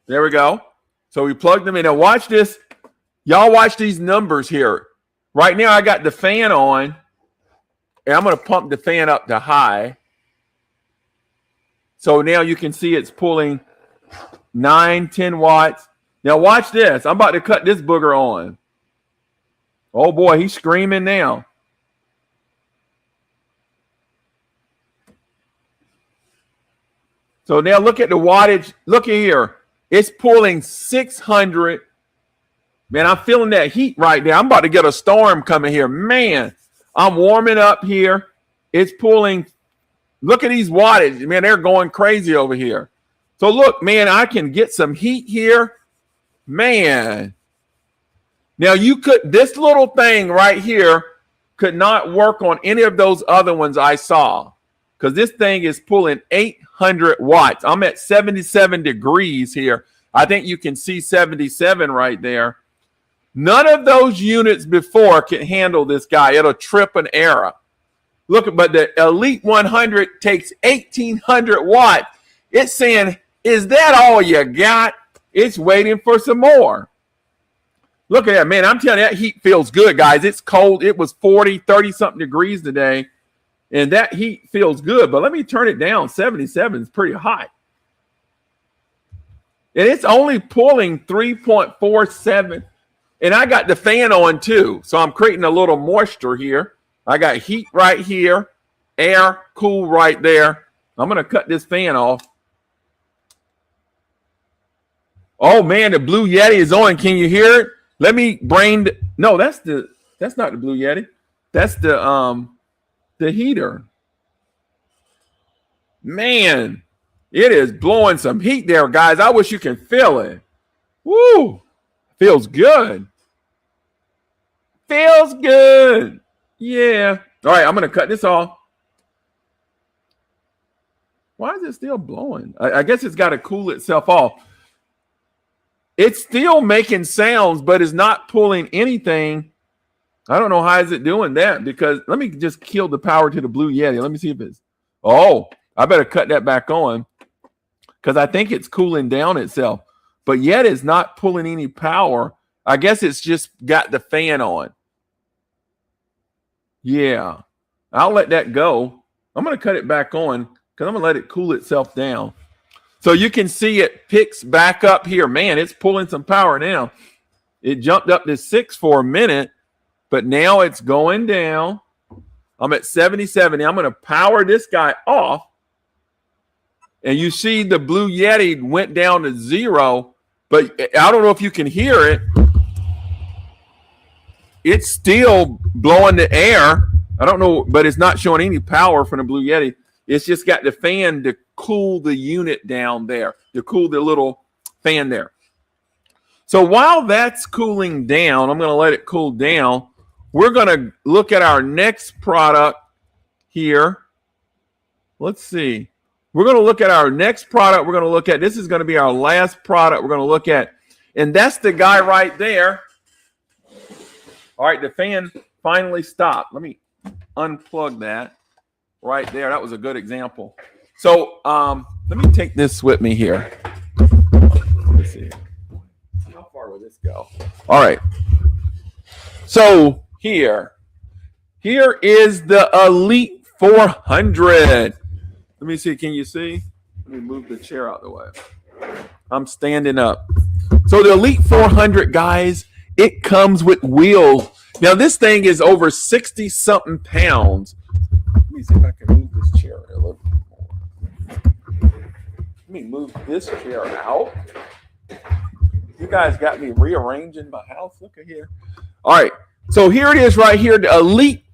There we go. So we plugged them in. Now watch this. Y'all watch these numbers here. Right now I got the fan on. And I'm going to pump the fan up to high. So now you can see it's pulling 9, 10 watts. Now watch this. I'm about to cut this booger on. Oh boy, he's screaming now. So now look at the wattage. Look at here. It's pulling 600. Man, I'm feeling that heat right there. I'm about to get a storm coming here. Man, I'm warming up here. It's pulling. Look at these wattage. Man, they're going crazy over here. So look, man, I can get some heat here. Man. Now you could, this little thing right here could not work on any of those other ones I saw because this thing is pulling 800 watts. I'm at 77 degrees here. I think you can see 77 right there. None of those units before can handle this guy. It'll trip an error. Look, but the Elite 100 takes 1,800 watts. It's saying, is that all you got? It's waiting for some more. Look at that, man. I'm telling you, that heat feels good, guys. It's cold. It was 40, 30-something degrees today, and that heat feels good. But let me turn it down. 77 is pretty hot. And it's only pulling 3.47. And I got the fan on too. So I'm creating a little moisture here. I got heat right here, air cool right there. I'm going to cut this fan off. Oh man, the Blue Yeti is on. Can you hear it? Let me bring no, that's not the Blue Yeti. That's the heater. Man, it is blowing some heat there, guys. I wish you can feel it. Woo! Feels good. Feels good. Yeah. All right, I'm going to cut this off. Why is it still blowing? I guess it's got to cool itself off. It's still making sounds, but it's not pulling anything. I don't know how is it doing that because let me just kill the power to the Blue Yeti. Let me see if it's. Oh, I better cut that back on because I think it's cooling down itself. But yet it's not pulling any power. I guess it's just got the fan on. Yeah, I'll let that go. I'm going to cut it back on because I'm going to let it cool itself down. So you can see it picks back up here. Man, it's pulling some power now. It jumped up to 6 for a minute, but now it's going down. I'm at 77. Now I'm going to power this guy off. And you see the Blue Yeti went down to 0, but I don't know if you can hear it. It's still blowing the air. I don't know, but it's not showing any power from the Blue Yeti. It's just got the fan to cool the unit down there, to cool the little fan there. So while that's cooling down, I'm going to let it cool down. We're going to look at our next product here. Let's see. We're going to look at our next product. We're going to look at, this is going to be our last product we're going to look at. And that's the guy right there. All right, the fan finally stopped. Let me unplug that right there. That was a good example. So let me take this with me here. Let's see. go. All right. So here is the Elite 400. Let me see. Can you see? Let me move the chair out of the way. I'm standing up. So the Elite 400, guys, it comes with wheels. Now, this thing is over 60-something pounds. Let me see if I can move this chair a little bit more. Let me move this chair out. You guys got me rearranging my house. Look at here. All right. So here it is right here, the Elite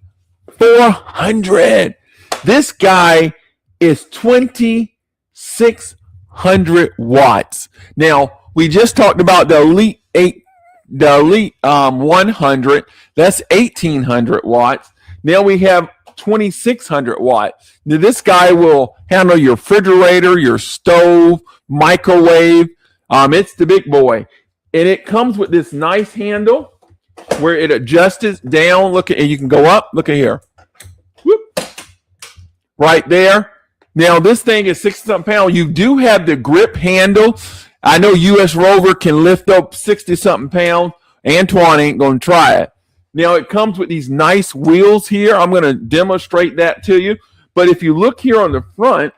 400. This guy is 2,600 watts. Now, we just talked about the Elite 100. That's 1,800 watts. Now we have 2,600 watts. Now, this guy will handle your refrigerator, your stove, microwave. It's the big boy. And it comes with this nice handle where it adjusts down. Look at, and you can go up. Look at here. Whoop. Right there. Now, this thing is 60-something pounds. You do have the grip handle. I know US Rover can lift up 60-something pounds. Antoine ain't going to try it. Now, it comes with these nice wheels here. I'm going to demonstrate that to you. But if you look here on the front,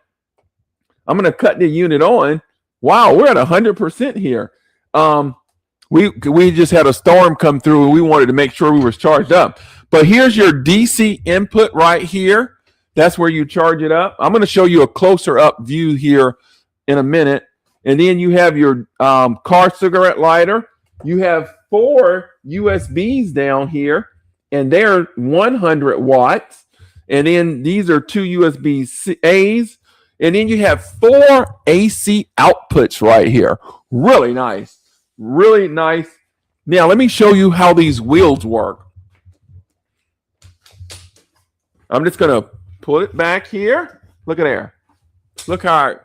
I'm going to cut the unit on. Wow, we're at 100% here. We just had a storm come through and we wanted to make sure we were charged up. But here's your DC input right here. That's where you charge it up. I'm going to show you a closer up view here in a minute. And then you have your car cigarette lighter. You have 4 USBs down here, and they're 100 watts. And then these are 2 USB-A's. And then you have 4 AC outputs right here. Really nice. Really nice. Now, let me show you how these wheels work. I'm just going to put it back here. Look at there. Look how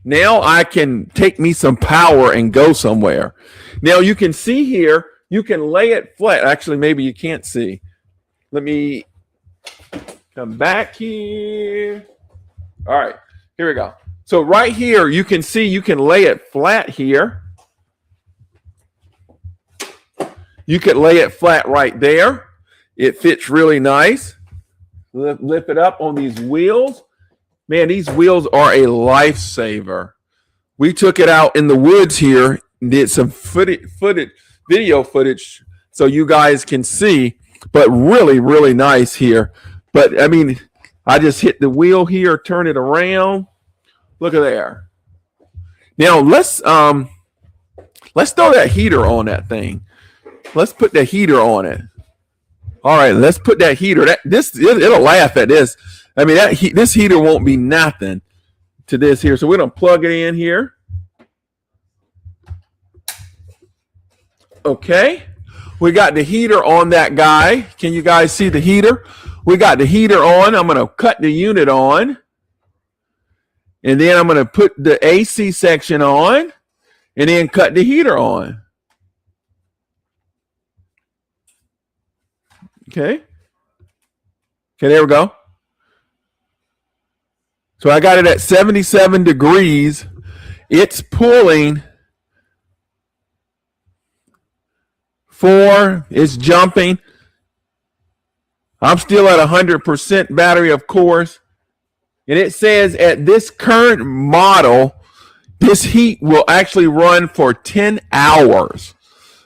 now I can take me some power and go somewhere. Now, you can see here, you can lay it flat. Actually, maybe you can't see. Let me come back here. All right, here we go. So right here, you can see you can lay it flat here. You could lay it flat right there. It fits really nice. Lift it up on these wheels. Man, these wheels are a lifesaver. We took it out in the woods here and did some video footage so you guys can see, but really, really nice here. But I mean, I just hit the wheel here, turn it around. Look at there. Now let's throw that heater on that thing. Let's put the heater on it. All right, let's put that heater. It'll laugh at this. I mean, this heater won't be nothing to this here. So we're going to plug it in here. Okay. We got the heater on that guy. Can you guys see the heater? We got the heater on. I'm going to cut the unit on. And then I'm going to put the AC section on. And then cut the heater on. Okay. Okay, there we go. So I got it at 77 degrees. It's pulling 4. It's jumping. I'm still at 100% battery, of course. And it says at this current model, this heat will actually run for 10 hours.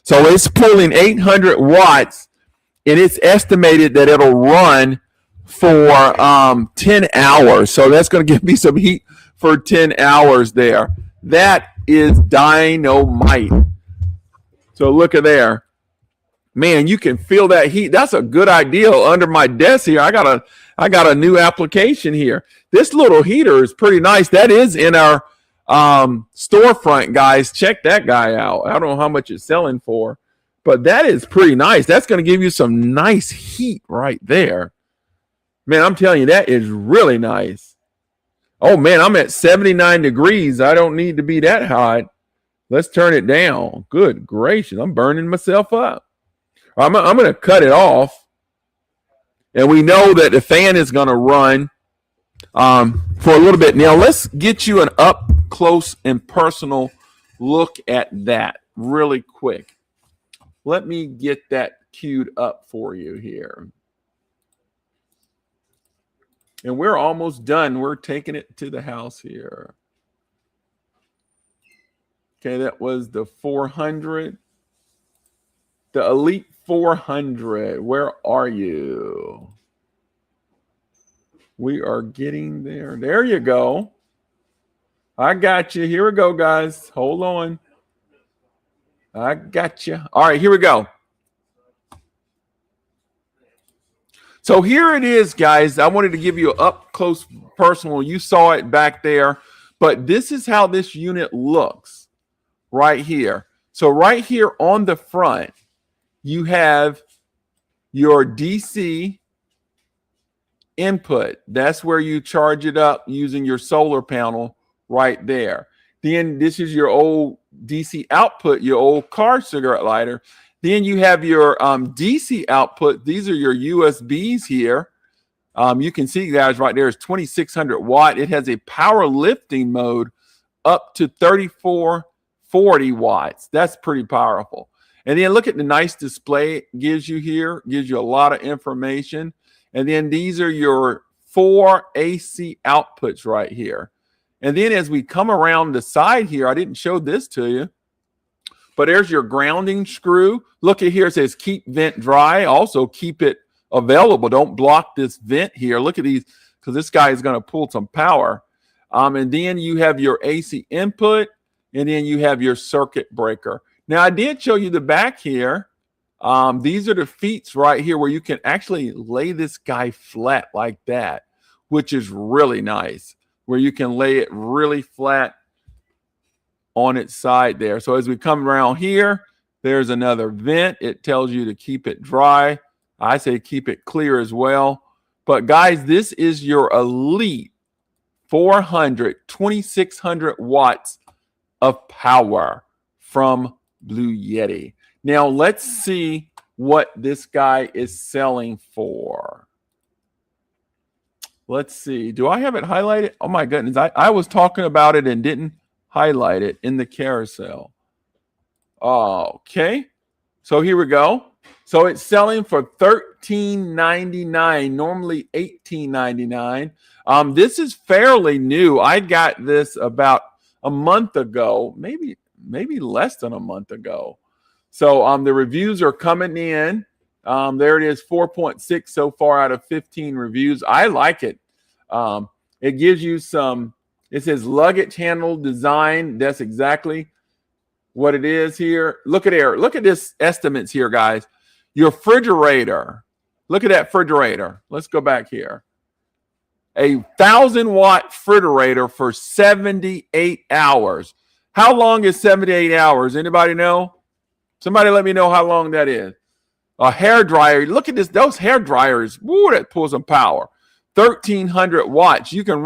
So it's pulling 800 watts, and it's estimated that it'll run for 10 hours. So that's going to give me some heat for 10 hours there. That is dynamite. So look at there. Man, you can feel that heat. That's a good idea under my desk here. I got a new application here. This little heater is pretty nice. That is in our storefront, guys. Check that guy out. I don't know how much it's selling for, but that is pretty nice. That's going to give you some nice heat right there. Man, I'm telling you, that is really nice. Oh, man, I'm at 79 degrees. I don't need to be that hot. Let's turn it down. Good gracious. I'm burning myself up. I'm going to cut it off. And we know that the fan is going to run for a little bit. Now, let's get you an up close and personal look at that. really quick. Let me get that queued up for you here. And we're almost done. We're taking it to the house here. Okay, that was the 400. The Elite 400. Where are you? We are getting there. There you go. I got you. Here we go, guys. Hold on. I got you. All right, here we go. So here it is, guys. I wanted to give you an up-close personal. You saw it back there. But this is how this unit looks right here. So right here on the front, you have your DC input. That's where you charge it up using your solar panel right there. Then this is your old DC output, your old car cigarette lighter. Then you have your DC output. These are your USBs here. You can see, guys, right there is 2600 watt. It has a power lifting mode up to 3440 watts. That's pretty powerful. And then look at the nice display it gives you here. Gives you a lot of information. And then these are your 4 AC outputs right here. And then as we come around the side here, I didn't show this to you, but there's your grounding screw. Look at here, it says keep vent dry. Also keep it available. Don't block this vent here. Look at these, because this guy is going to pull some power. And then you have your AC input, and then you have your circuit breaker. Now, I did show you the back here. These are the feet right here where you can actually lay this guy flat like that, which is really nice, where you can lay it really flat on its side there. So as we come around here, there's another vent. It tells you to keep it dry. I say keep it clear as well. But guys, this is your Elite 400, 2600 watts of power from Blue Yeti. Now let's see what this guy is selling for. Let's see. Do I have it highlighted? Oh my goodness. I was talking about it and didn't highlight it in the carousel. Okay. So here we go. So it's selling for $13.99, normally $18.99. This is fairly new. I got this about a month ago, maybe less than a month ago. So the reviews are coming in. There it is, 4.6 so far out of 15 reviews. I like it. It gives you some, it says luggage handle design. That's exactly what it is here. Look at here. Look at this estimates here, guys. Your refrigerator. Look at that refrigerator. Let's go back here. A 1,000-watt refrigerator for 78 hours. How long is 78 hours? Anybody know? Somebody let me know how long that is. A hair dryer. Look at this. Those hair dryers. Woo, that pulls some power. 1,300 watts. You can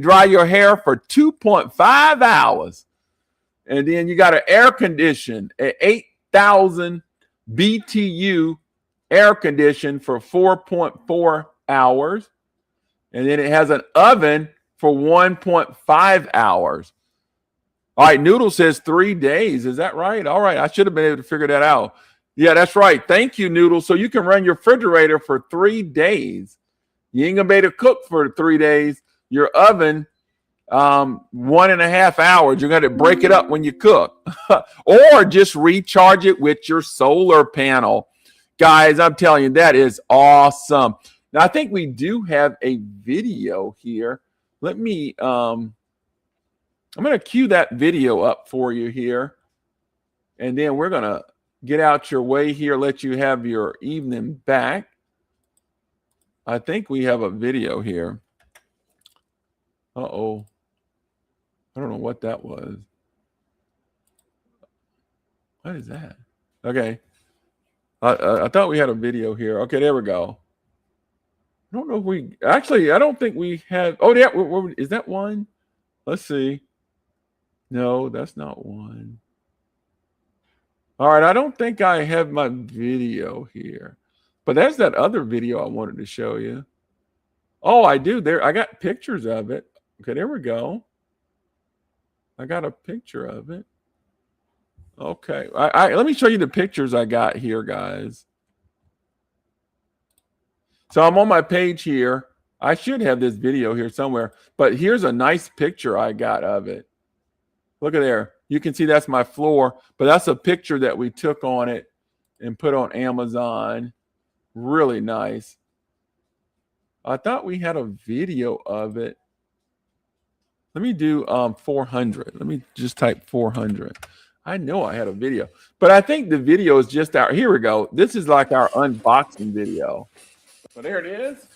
dry your hair for 2.5 hours. And then you got an air condition at 8,000 BTU air condition for 4.4 hours. And then it has an oven for 1.5 hours. All right, Noodle says 3 days. Is that right? All right, I should have been able to figure that out. Yeah, that's right. Thank you, Noodle. So you can run your refrigerator for 3 days. You ain't gonna be able to cook for 3 days. Your oven, 1.5 hours. You're gonna break it up when you cook, or just recharge it with your solar panel. Guys, I'm telling you, that is awesome. Now, I think we do have a video here. Let me, I'm going to cue that video up for you here. And then we're going to get out your way here, let you have your evening back. I think we have a video here. Uh-oh. I don't know what that was. What is that? Okay. I thought we had a video here. Okay, there we go. I don't know if we actually, I don't think we have. Oh, yeah. Is that one? Let's see. No, that's not one. All right. I don't think I have my video here, but there's that other video I wanted to show you. Oh, I do. There, I got pictures of it. Okay, there we go. I got a picture of it. Okay. Let me show you the pictures I got here, guys. So I'm on my page here. I should have this video here somewhere, but here's a nice picture I got of it. Look at there. You can see that's my floor, but that's a picture that we took on it and put on Amazon. Really nice. I thought we had a video of it. Let me do 400. Let me just type 400. I know I had a video, but I think the video is just our, here we go. This is like our unboxing video. So there it is.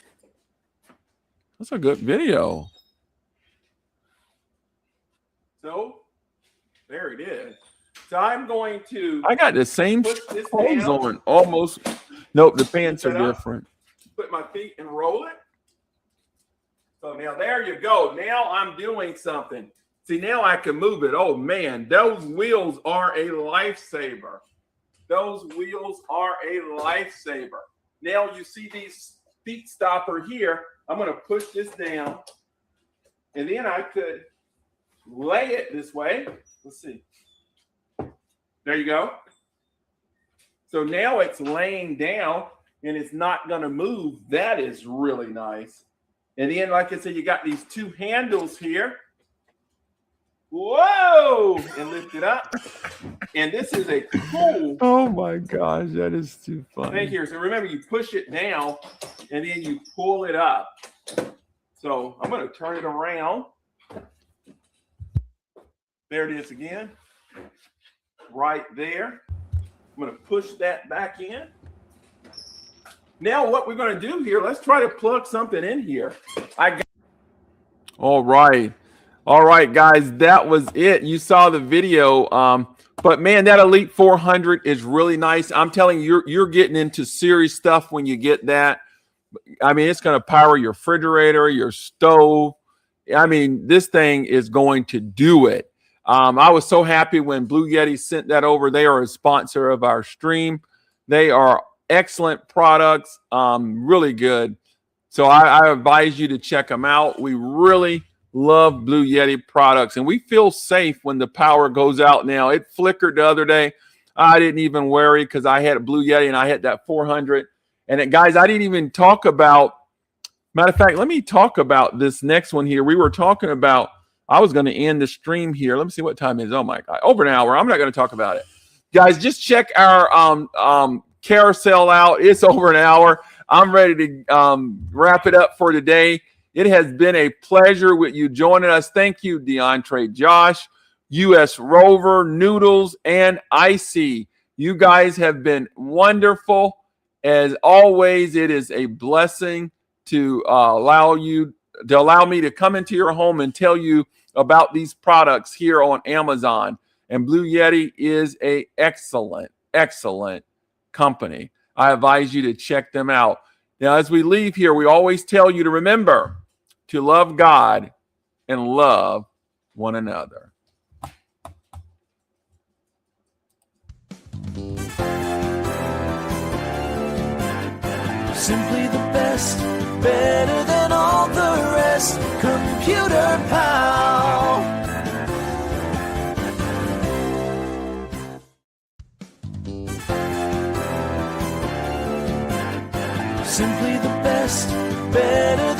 That's a good video. So there it is. So I'm going to. I got the same clothes on almost. Nope, the pants are different. Put my feet and roll it. So now there you go. Now I'm doing something. See, now I can move it. Oh man, those wheels are a lifesaver. Those wheels are a lifesaver. Now you see these feet stopper here. I'm going to push this down, and then I could lay it this way. Let's see. There you go. So now it's laying down, and it's not going to move. That is really nice. And then, like I said, you got these two handles here. Whoa! And lift it up. And this is a cool. Oh my gosh, that is too funny. Right here. So remember, you push it down and then you pull it up. So I'm going to turn it around. There it is again. Right there. I'm going to push that back in. Now what we're going to do here, let's try to plug something in here. All right. All right, guys, that was it. You saw the video. But man, that Elite 400 is really nice. I'm telling you, you're getting into serious stuff when you get that. I mean, it's going to power your refrigerator, your stove. I mean, this thing is going to do it. I was so happy when Blue Yeti sent that over. They are a sponsor of our stream. They are excellent products, really good. So I advise you to check them out. We really love Blue Yeti products, and we feel safe when the power goes out now. It flickered the other day. I didn't even worry because I had a Blue Yeti and I had that 400. And guys, I didn't even talk about, matter of fact, let me talk about this next one here. We were talking about, I was going to end the stream here. Let me see what time it is. Oh my God, over an hour. I'm not going to talk about it. Guys, just check our carousel out. It's over an hour. I'm ready to wrap it up for today. It has been a pleasure with you joining us. Thank you, DeAndre, Josh, US Rover, Noodles, and Icy. You guys have been wonderful. As always, it is a blessing to allow me to come into your home and tell you about these products here on Amazon. And Blue Yeti is an excellent, excellent company. I advise you to check them out. Now, as we leave here, we always tell you to remember to love God and love one another. Simply the best, better than all the rest. Computer Pal. Simply the best, better than